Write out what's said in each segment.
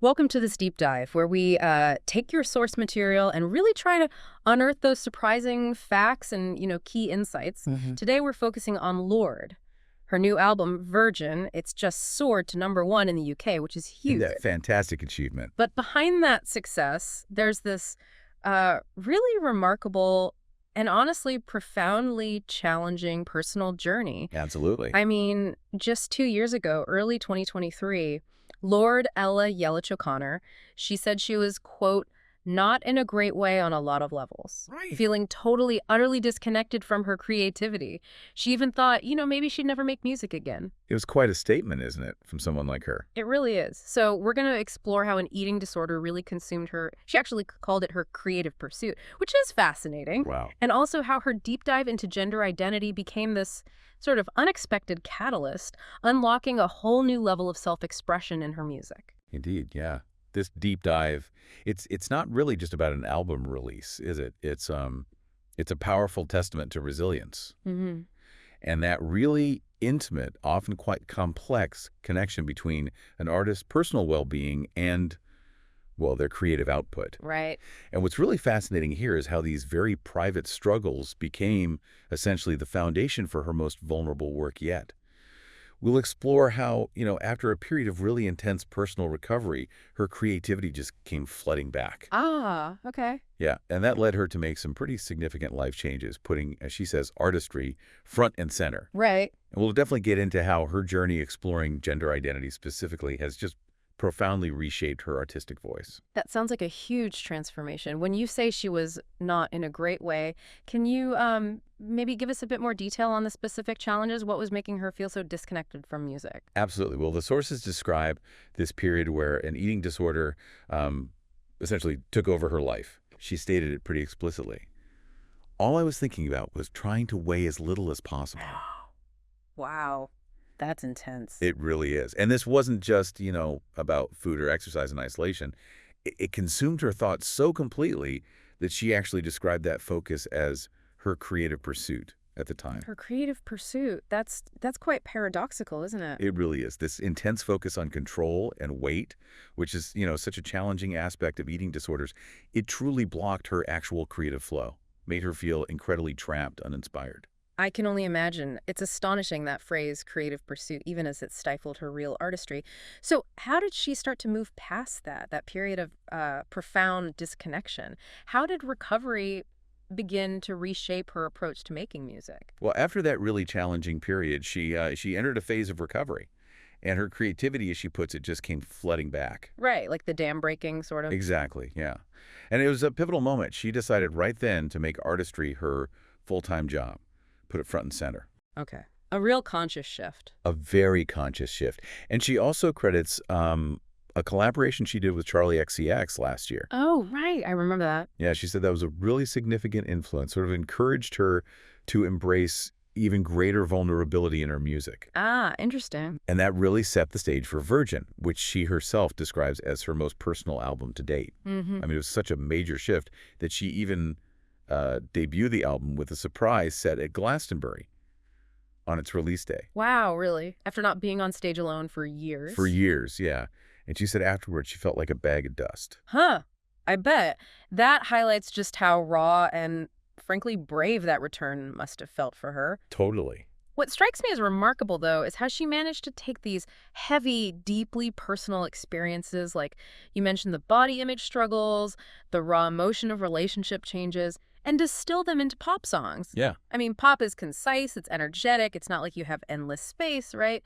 Welcome to this deep dive where we take your source material and really try to unearth those surprising facts and, key insights. Today we're focusing on Lorde. Her new album, Virgin, it's just soared to #1 in the UK, which is huge. That fantastic achievement. But behind that success, there's this really remarkable and honestly profoundly challenging personal journey. Absolutely. I mean, just 2 years ago, early 2023, Lord Ella Yelich O'Connor, she said she was, quote, not in a great way on a lot of levels, Right. feeling totally, utterly disconnected from her creativity. She even thought, maybe she'd never make music again. It was quite a statement, isn't it, from someone like her? It really is. So we're going to explore how an eating disorder really consumed her. She actually called it her creative pursuit, which is fascinating. Wow. And also how her deep dive into gender identity became this sort of unexpected catalyst, unlocking a whole new level of self-expression in her music. Indeed, yeah. This deep dive, it's not really just about an album release, is it? It's a powerful testament to resilience. Mm-hmm. And that really intimate, often quite complex connection between an artist's personal well-being and, well, their creative output. Right. And what's really fascinating here is how these very private struggles became essentially the foundation for her most vulnerable work yet. We'll explore how, after a period of really intense personal recovery, her creativity just came flooding back. Ah, okay. Yeah, and that led her to make some pretty significant life changes, putting, as she says, artistry front and center. Right. And we'll definitely get into how her journey exploring gender identity specifically has just profoundly reshaped her artistic voice. That sounds like a huge transformation. When you say she was not in a great way, can you maybe give us a bit more detail on the specific challenges? What was making her feel so disconnected from music? Absolutely. Well, the sources describe this period where an eating disorder essentially took over her life. She stated it pretty explicitly. All I was thinking about was trying to weigh as little as possible. Wow. That's intense. It really is. And this wasn't just, about food or exercise in isolation. It consumed her thoughts so completely that she actually described that focus as her creative pursuit at the time. Her creative pursuit, that's quite paradoxical, isn't it? It really is. This intense focus on control and weight, which is, such a challenging aspect of eating disorders, it truly blocked her actual creative flow, made her feel incredibly trapped, uninspired. I can only imagine. It's astonishing, that phrase, creative pursuit, even as it stifled her real artistry. So how did she start to move past that period of profound disconnection? How did recovery begin to reshape her approach to making music? Well, after that really challenging period, she entered a phase of recovery. And her creativity, as she puts it, just came flooding back. Right, like the dam breaking sort of. Exactly, yeah. And it was a pivotal moment. She decided right then to make artistry her full-time job, put it front and center. Okay. A real conscious shift. A very conscious shift. And she also credits a collaboration she did with Charli XCX last year. Oh, right. I remember that. Yeah, she said that was a really significant influence, sort of encouraged her to embrace even greater vulnerability in her music. Ah, interesting. And that really set the stage for Virgin, which she herself describes as her most personal album to date. Mm-hmm. I mean, it was such a major shift that she even debuted the album with a surprise set at Glastonbury on its release day. Wow, really? After not being on stage alone for years? For years, yeah. And she said afterwards she felt like a bag of dust. Huh. I bet. That highlights just how raw and, frankly, brave that return must have felt for her. Totally. What strikes me as remarkable, though, is how she managed to take these heavy, deeply personal experiences, like you mentioned the body image struggles, the raw emotion of relationship changes, and distill them into pop songs. Yeah. I mean, pop is concise, it's energetic, it's not like you have endless space, right?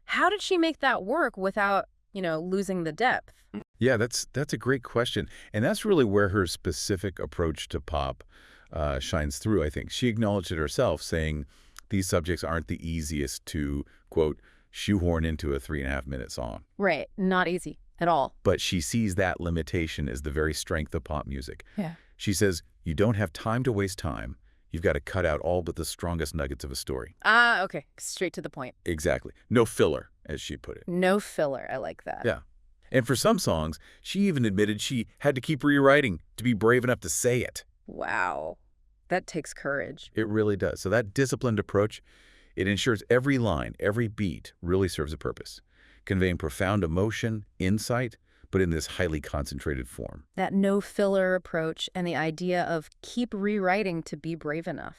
How did she make that work without, losing the depth? Yeah, that's a great question. And that's really where her specific approach to pop shines through, I think. She acknowledged it herself, saying these subjects aren't the easiest to, quote, shoehorn into a 3.5-minute song. Right. Not easy at all. But she sees that limitation as the very strength of pop music. Yeah. She says, you don't have time to waste time. You've got to cut out all but the strongest nuggets of a story. Ah, okay. Straight to the point. Exactly. No filler, as she put it. No filler. I like that. Yeah. And for some songs, she even admitted she had to keep rewriting to be brave enough to say it. Wow. That takes courage. It really does. So that disciplined approach, it ensures every line, every beat really serves a purpose, conveying profound emotion, insight, but in this highly concentrated form. That no-filler approach and the idea of keep rewriting to be brave enough.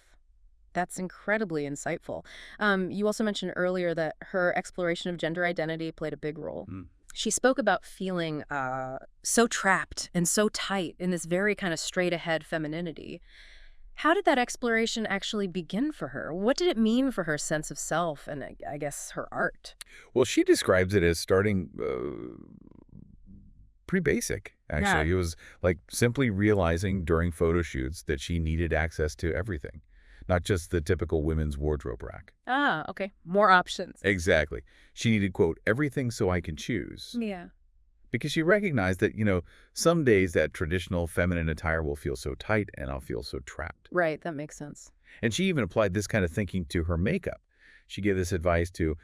That's incredibly insightful. You also mentioned earlier that her exploration of gender identity played a big role. Mm. She spoke about feeling so trapped and so tight in this very kind of straight-ahead femininity. How did that exploration actually begin for her? What did it mean for her sense of self and, I guess, her art? Well, she describes it as starting pretty basic, actually. Yeah. It was like simply realizing during photo shoots that she needed access to everything, not just the typical women's wardrobe rack. Ah, okay. More options. Exactly. She needed, quote, everything so I can choose. Yeah. Because she recognized that, some days that traditional feminine attire will feel so tight and I'll feel so trapped. Right, that makes sense. And she even applied this kind of thinking to her makeup. She gave this advice to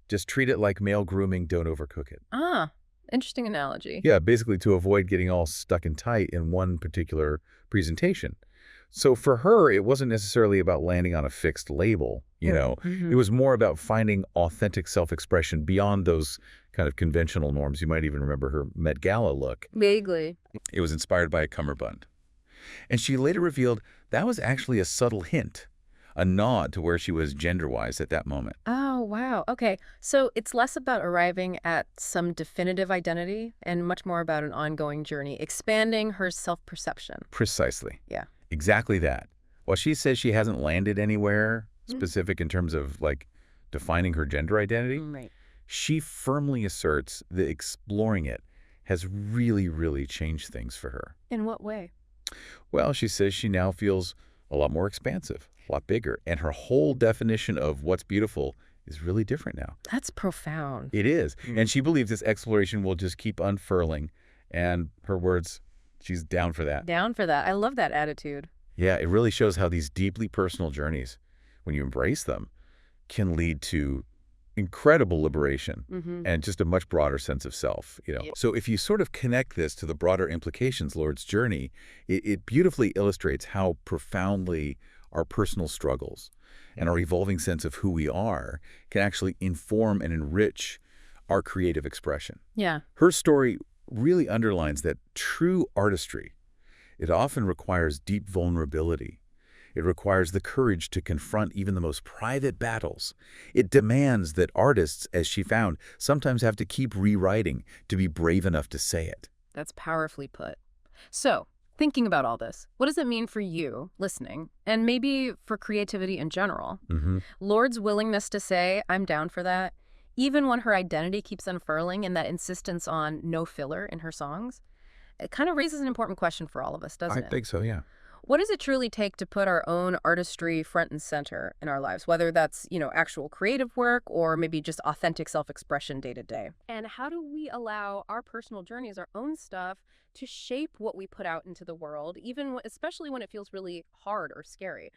just treat it like male grooming, don't overcook it. Ah, interesting analogy. Yeah, basically to avoid getting all stuck and tight in one particular presentation. So for her, it wasn't necessarily about landing on a fixed label, It was more about finding authentic self-expression beyond those kind of conventional norms. You might even remember her Met Gala look. Vaguely. It was inspired by a cummerbund. And she later revealed that was actually a subtle hint, a nod to where she was gender-wise at that moment. Oh, wow. Okay. So it's less about arriving at some definitive identity and much more about an ongoing journey, expanding her self-perception. Precisely. Yeah. Exactly that. While she says she hasn't landed anywhere specific in terms of, defining her gender identity, Right. she firmly asserts that exploring it has really, really changed things for her. In what way? Well, she says she now feels a lot more expansive, a lot bigger, and her whole definition of what's beautiful is really different now. That's profound. It is. And she believes this exploration will just keep unfurling. And her words, she's down for that. Down for that. I love that attitude. Yeah, it really shows how these deeply personal journeys, when you embrace them, can lead to incredible liberation and just a much broader sense of self. Yeah. So if you sort of connect this to the broader implications, Lorde's journey, it beautifully illustrates how profoundly our personal struggles and our evolving sense of who we are can actually inform and enrich our creative expression. Yeah. Her story really underlines that true artistry, it often requires deep vulnerability. It requires the courage to confront even the most private battles. It demands that artists, as she found, sometimes have to keep rewriting to be brave enough to say it. That's powerfully put. So, thinking about all this, what does it mean for you, listening, and maybe for creativity in general? Lorde's willingness to say, I'm down for that, even when her identity keeps unfurling and that insistence on no filler in her songs, it kind of raises an important question for all of us, doesn't it? I think so, yeah. What does it truly take to put our own artistry front and center in our lives, whether that's, actual creative work or maybe just authentic self-expression day to day? And how do we allow our personal journeys, our own stuff, to shape what we put out into the world, especially when it feels really hard or scary?